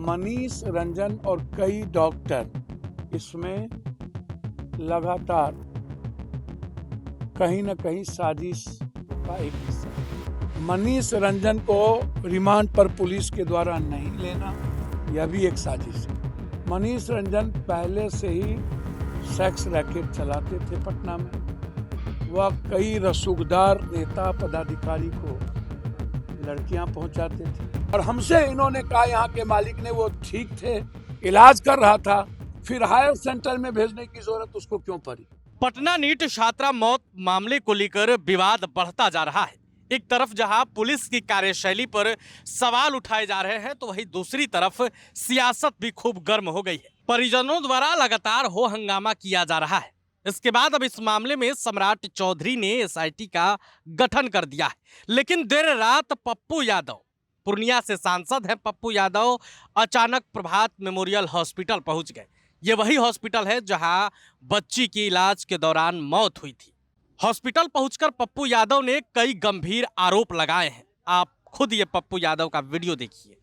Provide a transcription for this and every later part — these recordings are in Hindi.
मनीष रंजन और कई डॉक्टर इसमें लगातार कहीं न कहीं साजिश का एक हिस्सा। मनीष रंजन को रिमांड पर पुलिस के द्वारा नहीं लेना, यह भी एक साजिश है। मनीष रंजन पहले से ही सेक्स रैकेट चलाते थे पटना में। वह कई रसूखदार नेता पदाधिकारी को लड़कियां पहुंचाते थे और हमसे इन्होंने कहा, यहाँ के मालिक ने, वो ठीक थे, इलाज कर रहा था, फिर हायर सेंटर में भेजने की जरूरत उसको क्यों पड़ी। पटना नीट छात्रा मौत मामले को लेकर विवाद बढ़ता जा रहा है। एक तरफ जहां पुलिस की कार्यशैली पर सवाल उठाए जा रहे हैं, तो वहीं दूसरी तरफ सियासत भी खूब गर्म हो गई है। परिजनों द्वारा लगातार हो हंगामा किया जा रहा है। इसके बाद अब इस मामले में सम्राट चौधरी ने एसआईटी का गठन कर दिया है। लेकिन देर रात पप्पू यादव, पूर्णिया से सांसद हैं पप्पू यादव, अचानक प्रभात मेमोरियल हॉस्पिटल पहुंच गए। ये वही हॉस्पिटल है जहां बच्ची की इलाज के दौरान मौत हुई थी। हॉस्पिटल पहुंचकर पप्पू यादव ने कई गंभीर आरोप लगाए हैं। आप खुद ये पप्पू यादव का वीडियो देखिए।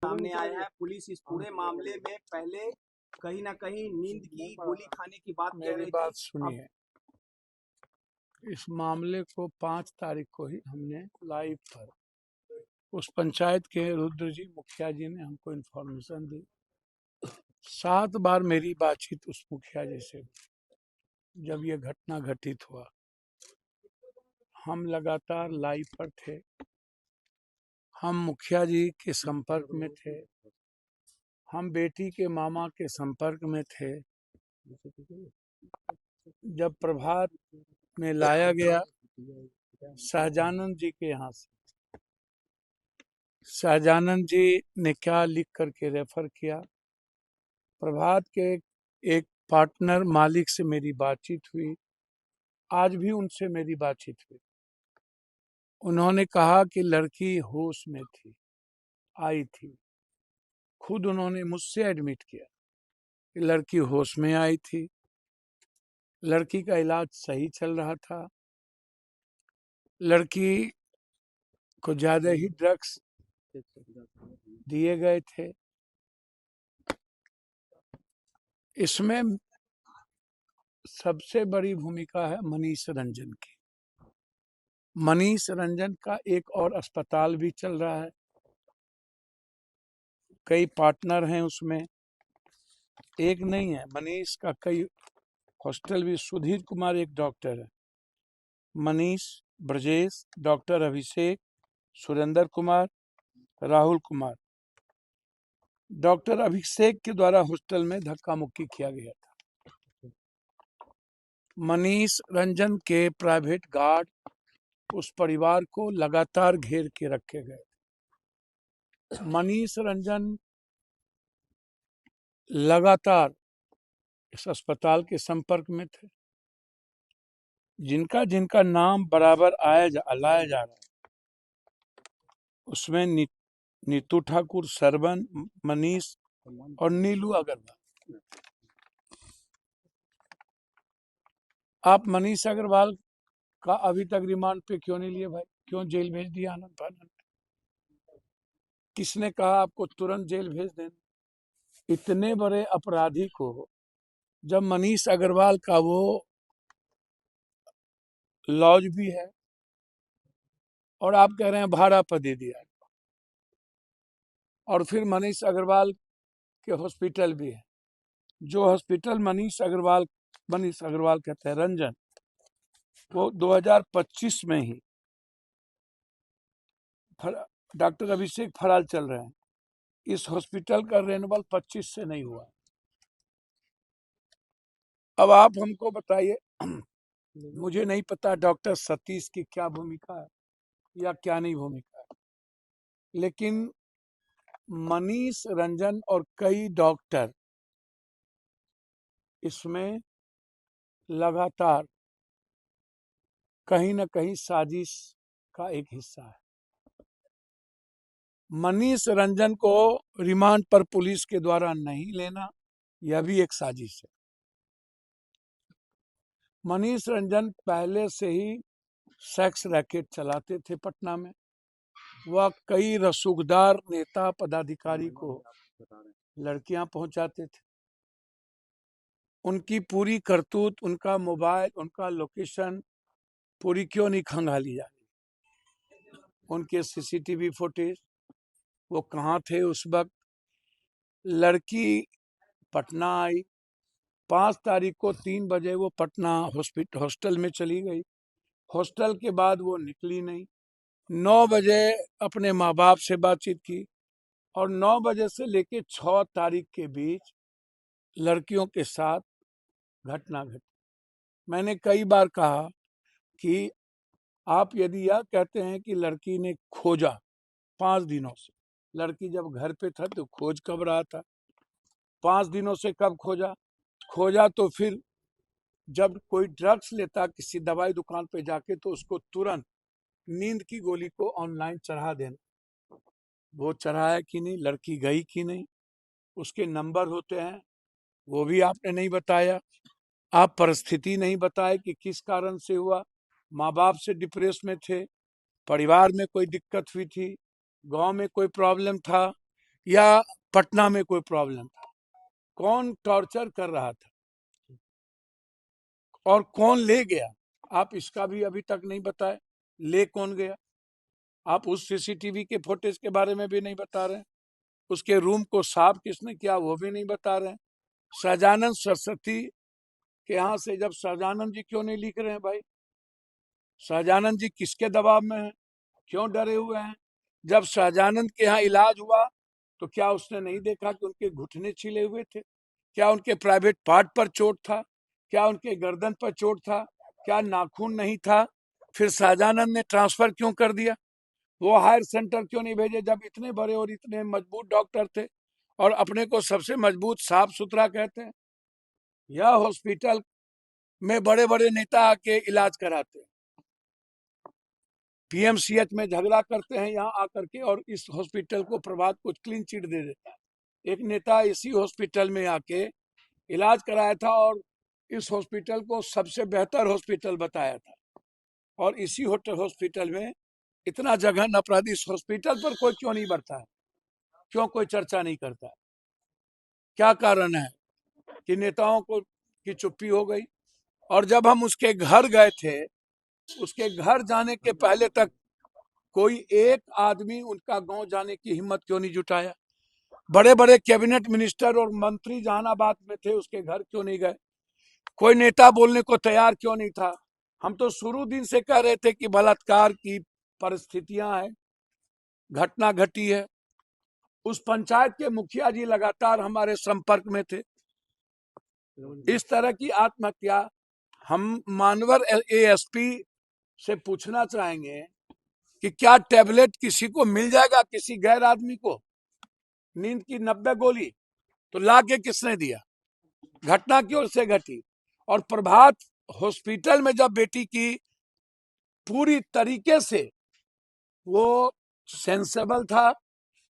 सामने आया है। पुलिस इस पूरे मामले में पहले कहीं ना कहीं नींद की गोली खाने की बात कह रही मेरी बात थी। सुनिए, इस मामले को 5 तारीख को ही हमने लाइव पर उस पंचायत के रुद्र जी मुखिया जी ने हमको इन्फॉर्मेशन दी। 7 बार मेरी बातचीत उस मुखिया जी से जब ये घटना घटित हुआ। हम लगातार लाइव पर थे, हम मुखिया जी के संपर्क में थे, हम बेटी के मामा के संपर्क में थे। जब प्रभात में लाया गया शाहजानंद जी के यहाँ से, शाहजानंद जी ने क्या लिख करके रेफर किया। प्रभात के एक पार्टनर मालिक से मेरी बातचीत हुई, आज भी उनसे मेरी बातचीत हुई। उन्होंने कहा कि लड़की होश में थी, आई थी। खुद उन्होंने मुझसे एडमिट किया कि लड़की होश में आई थी, लड़की का इलाज सही चल रहा था, लड़की को ज्यादा ही ड्रग्स दिए गए थे। इसमें सबसे बड़ी भूमिका है मनीष रंजन की। मनीष रंजन का एक और अस्पताल भी चल रहा है, कई पार्टनर हैं उसमें, एक नहीं है। मनीष का कई हॉस्टल भी। सुधीर कुमार एक डॉक्टर है, मनीष, ब्रजेश, डॉक्टर अभिषेक, सुरेंद्र कुमार, राहुल कुमार। डॉक्टर अभिषेक के द्वारा हॉस्टल में धक्का मुक्की किया गया था। मनीष रंजन के प्राइवेट गार्ड उस परिवार को लगातार घेर के रखे गए। मनीष रंजन लगातार इस अस्पताल के संपर्क में थे। जिनका जिनका नाम बराबर लाया जा रहा है, उसमें नीतू ठाकुर, सरवन, मनीष और नीलू अग्रवाल। आप मनीष अग्रवाल का अभी तक रिमांड पे क्यों नहीं लिए भाई? क्यों जेल भेज दिया आनंद फानंद? किसने कहा आपको तुरंत जेल भेज देना? इतने बड़े अपराधी को, जब मनीष अग्रवाल का वो लॉज भी है और आप कह रहे हैं भाड़ा पर दे दिया, और फिर मनीष अग्रवाल के हॉस्पिटल भी है, जो हॉस्पिटल मनीष अग्रवाल कहते हैं रंजन, वो 2025 में ही डॉक्टर अभिषेक फराल चल रहे हैं। इस हॉस्पिटल का रेन्यूअल 25 से नहीं हुआ। अब आप हमको बताइए, मुझे नहीं पता डॉक्टर सतीश की क्या भूमिका है या क्या नहीं भूमिका है, लेकिन मनीष रंजन और कई डॉक्टर इसमें लगातार कहीं न कहीं साजिश का एक हिस्सा है। मनीष रंजन को रिमांड पर पुलिस के द्वारा नहीं लेना, यह भी एक साजिश है। मनीष रंजन पहले से ही सेक्स रैकेट चलाते थे पटना में। वह कई रसूखदार नेता पदाधिकारी को लड़कियां पहुंचाते थे। उनकी पूरी करतूत, उनका मोबाइल, उनका लोकेशन पूरी क्यों नहीं खंगाली जा रही? उनके सीसीटीवी फुटेज, वो कहाँ थे उस वक्त? लड़की पटना आई, 5 तारीख को 3 बजे वो पटना हॉस्टल में चली गई। हॉस्टल के बाद वो निकली नहीं। 9 बजे अपने माँ बाप से बातचीत की और 9 बजे से लेके 6 तारीख के बीच लड़कियों के साथ घटना घटी। मैंने कई बार कहा कि आप यदि यह कहते हैं कि लड़की ने खोजा 5 दिनों से, लड़की जब घर पे था तो खोज कब रहा था? 5 दिनों से कब खोजा? खोजा तो फिर जब कोई ड्रग्स लेता किसी दवाई दुकान पे जाके तो उसको तुरंत नींद की गोली को ऑनलाइन चढ़ा देना। वो चढ़ाया कि नहीं? लड़की गई कि नहीं? उसके नंबर होते हैं, वो भी आपने नहीं बताया। आप परिस्थिति नहीं बताए कि किस कारण से हुआ। माँ बाप से डिप्रेस में थे, परिवार में कोई दिक्कत हुई थी, गांव में कोई प्रॉब्लम था या पटना में कोई प्रॉब्लम था? कौन टॉर्चर कर रहा था और कौन ले गया? आप इसका भी अभी तक नहीं बताए। ले कौन गया? आप उस सीसीटीवी के फुटेज के बारे में भी नहीं बता रहे हैं। उसके रूम को साफ किसने किया वो भी नहीं बता रहे हैं। सहजानंद सरस्वती के यहाँ से जब सहजानंद जी क्यों नहीं लिख रहे हैं भाई? सहजानंद जी किसके दबाव में हैं? क्यों डरे हुए हैं? जब सहजानंद के यहाँ इलाज हुआ तो क्या उसने नहीं देखा कि उनके घुटने छिले हुए थे? क्या उनके प्राइवेट पार्ट पर चोट था? क्या उनके गर्दन पर चोट था? क्या नाखून नहीं था? फिर सहजानंद ने ट्रांसफर क्यों कर दिया? वो हायर सेंटर क्यों नहीं भेजे जब इतने बड़े और इतने मजबूत डॉक्टर थे और अपने को सबसे मजबूत साफ सुथरा कहते हैं? यह हॉस्पिटल में बड़े बड़े नेता आके इलाज कराते हैं, पीएमसीएच में झगड़ा करते हैं यहाँ आकर के, और इस हॉस्पिटल को प्रभात को क्लीन चिट दे देता है। एक नेता इसी हॉस्पिटल में आके इलाज कराया था और इस हॉस्पिटल को सबसे बेहतर हॉस्पिटल बताया था, और इसी हॉस्पिटल में इतना जघन्य अपराधी, इस हॉस्पिटल पर कोई क्यों नहीं बढ़ता है? क्यों कोई चर्चा नहीं करता है? क्या कारण है कि नेताओं को की चुप्पी हो गई? और जब हम उसके घर गए थे, उसके घर जाने के पहले तक कोई एक आदमी उनका गांव जाने की हिम्मत क्यों नहीं जुटाया? बड़े बड़े कैबिनेट मिनिस्टर और मंत्री जहानाबाद में थे, उसके घर क्यों नहीं गए? कोई नेता बोलने को तैयार क्यों नहीं था? हम तो शुरू दिन से कह रहे थे कि बलात्कार की परिस्थितियां हैं, घटना घटी है। उस पंचायत के मुखिया जी लगातार हमारे संपर्क में थे। इस तरह की आत्महत्या, हम मानवर एएसपी से पूछना चाहेंगे कि क्या टैबलेट किसी को मिल जाएगा, किसी गैर आदमी को नींद की 90 गोली तो ला के किसने दिया? घटना क्यों से घटी? और प्रभात हॉस्पिटल में जब बेटी की पूरी तरीके से वो सेंसेबल था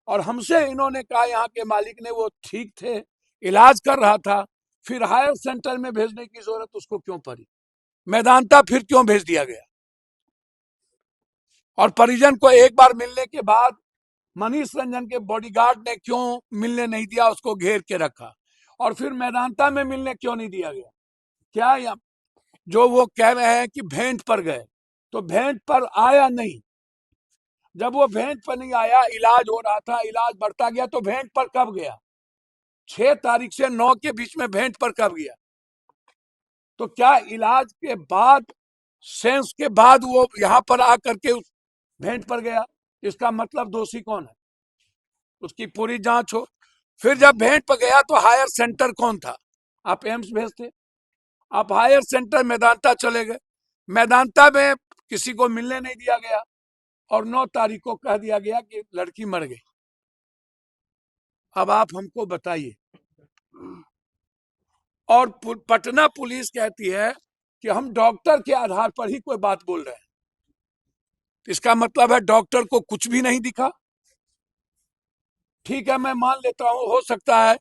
और हमसे इन्होंने कहा, यहाँ के मालिक ने, वो ठीक थे, इलाज कर रहा था, फिर हायर सेंटर में भेजने की जरूरत उसको क्यों पड़ी? मैदानता फिर क्यों भेज दिया गया? और परिजन को एक बार मिलने के बाद मनीष रंजन के बॉडीगार्ड ने क्यों मिलने नहीं दिया? उसको घेर के रखा। और फिर मैदानता में मिलने क्यों नहीं दिया गया? क्या जो वो कह रहे हैं कि भेंट पर गए, तो भेंट पर आया नहीं। जब वो भेंट पर नहीं आया, इलाज हो रहा था, इलाज बढ़ता गया, तो भेंट पर कब गया? 6 तारीख से 9 के बीच में भेंट पर कब गया? तो क्या इलाज के बाद, सेंस के बाद वो यहाँ पर आकर के उस भेंट पर गया? इसका मतलब दोषी कौन है? उसकी पूरी जांच हो। फिर जब भेंट पर गया तो हायर सेंटर कौन था? आप एम्स भेजते, आप हायर सेंटर मेदांता चले गए। मेदांता में किसी को मिलने नहीं दिया गया और 9 तारीख को कह दिया गया कि लड़की मर गई। अब आप हमको बताइए। और पटना पुलिस कहती है कि हम डॉक्टर के आधार पर ही कोई बात बोल रहे हैं। इसका मतलब है डॉक्टर को कुछ भी नहीं दिखा। ठीक है, मैं मान लेता हूं, हो सकता है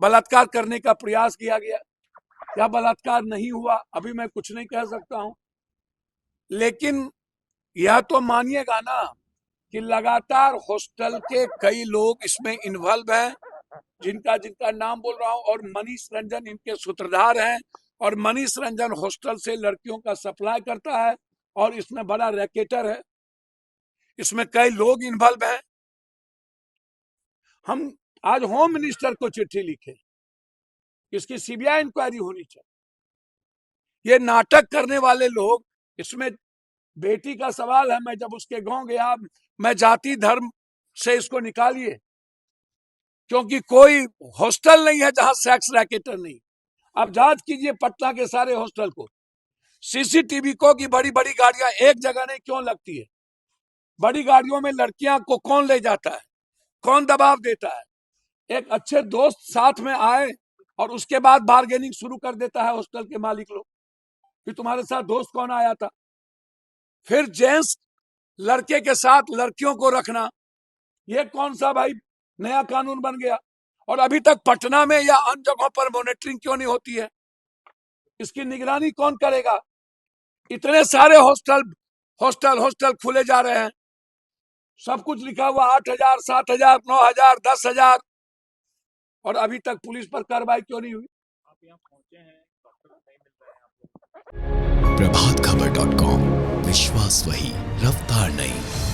बलात्कार करने का प्रयास किया गया या बलात्कार नहीं हुआ, अभी मैं कुछ नहीं कह सकता हूं, लेकिन यह तो मानिएगा ना कि लगातार हॉस्टल के कई लोग इसमें इन्वॉल्व हैं, जिनका जिनका नाम बोल रहा हूं, और मनीष रंजन इनके सूत्रधार हैं। और मनीष रंजन हॉस्टल से लड़कियों का सप्लाई करता है और इसमें बड़ा रैकेटर है, इसमें कई लोग इन्वॉल्व हैं। हम आज होम मिनिस्टर को चिट्ठी लिखे, इसकी सीबीआई इंक्वायरी होनी चाहिए। ये नाटक करने वाले लोग, इसमें बेटी का सवाल है, मैं जब उसके गांव गया, मैं जाति धर्म से इसको निकालिए, क्योंकि कोई हॉस्टल नहीं है जहां सेक्स रैकेटर नहीं। अब जांच कीजिए पटना के सारे हॉस्टल को, सीसीटीवी को, कि बड़ी बड़ी गाड़ियां एक जगह नहीं क्यों लगती है, बड़ी गाड़ियों में लड़कियां को कौन ले जाता है, कौन दबाव देता है। एक अच्छे दोस्त साथ में आए और उसके बाद बार्गेनिंग शुरू कर देता है हॉस्टल के मालिक लोग कि तुम्हारे साथ दोस्त कौन आया था। फिर जेंट्स लड़के के साथ लड़कियों को रखना, ये कौन सा भाई नया कानून बन गया। और अभी तक पटना में या अन्य जगहों पर मॉनिटरिंग क्यों नहीं होती है, इसकी निगरानी कौन करेगा। इतने सारे हॉस्टल हॉस्टल हॉस्टल खुले जा रहे हैं, सब कुछ लिखा हुआ 8,000, 7,000, 9,000, 10,000, और अभी तक पुलिस पर कार्रवाई क्यों नहीं हुई। आप यहाँ पहुंचे हैं, डॉक्टर नहीं मिल रहे हैं आपको। प्रभातखबर.com, विश्वास वही, रफ्तार नहीं।